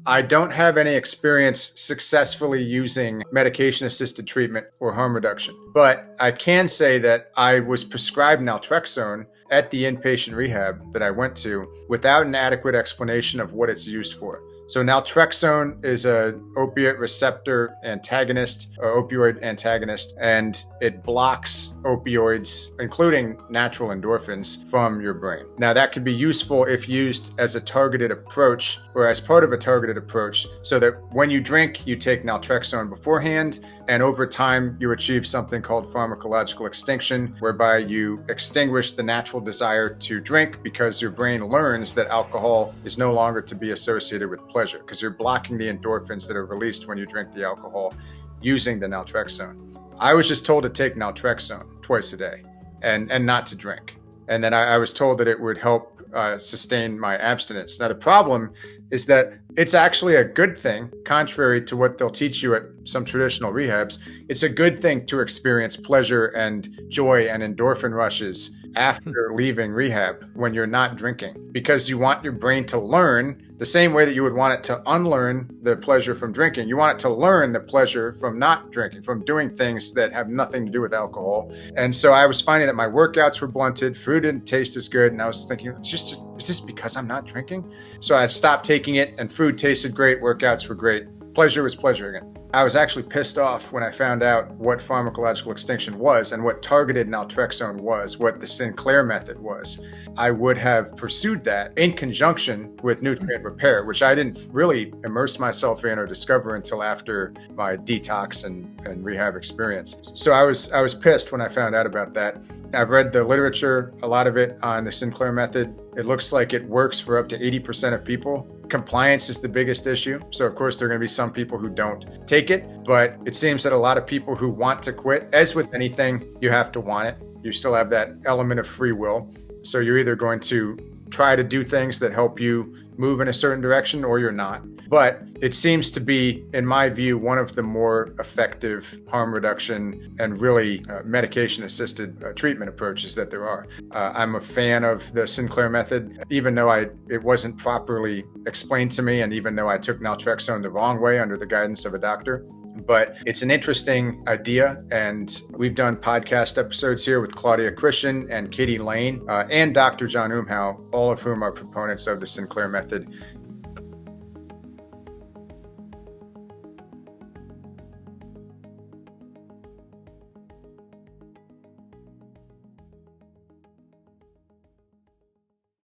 I don't have any experience successfully using medication-assisted treatment or harm reduction, but I can say that I was prescribed naltrexone at the inpatient rehab that I went to without an adequate explanation of what it's used for. So naltrexone is a opiate receptor antagonist, or opioid antagonist, and it blocks opioids, including natural endorphins, from your brain. Now, that can be useful if used as a targeted approach or as part of a targeted approach, so that when you drink, you take naltrexone beforehand, and over time, you achieve something called pharmacological extinction, whereby you extinguish the natural desire to drink because your brain learns that alcohol is no longer to be associated with pleasure, because you're blocking the endorphins that are released when you drink the alcohol using the naltrexone. I was just told to take naltrexone twice a day and not to drink. And then I was told that it would help sustain my abstinence. Now, the problem is that it's actually a good thing, contrary to what they'll teach you at some traditional rehabs. It's a good thing to experience pleasure and joy and endorphin rushes after leaving rehab when you're not drinking, because you want your brain to learn the same way that you would want it to unlearn the pleasure from drinking. You want it to learn the pleasure from not drinking, from doing things that have nothing to do with alcohol. And so I was finding that my workouts were blunted, food didn't taste as good, and I was thinking, is this because I'm not drinking? So I stopped taking it, and food tasted great, workouts were great. Pleasure was pleasure again. I was actually pissed off when I found out what pharmacological extinction was and what targeted naltrexone was, what the Sinclair method was. I would have pursued that in conjunction with nutrient repair, which I didn't really immerse myself in or discover until after my detox and rehab experience. So I was pissed when I found out about that. I've read the literature, a lot of it on the Sinclair method. It looks like it works for up to 80% of people. Compliance is the biggest issue. So of course, there are going to be some people who don't take it, but it seems that a lot of people who want to quit, as with anything, you have to want it. You still have that element of free will. So you're either going to try to do things that help you move in a certain direction or you're not. But it seems to be, in my view, one of the more effective harm reduction and really medication-assisted treatment approaches that there are. I'm a fan of the Sinclair method, even though it wasn't properly explained to me, and even though I took naltrexone the wrong way under the guidance of a doctor. But it's an interesting idea, and we've done podcast episodes here with Claudia Christian and Katie Lane and Dr. John Umhow, all of whom are proponents of the Sinclair method.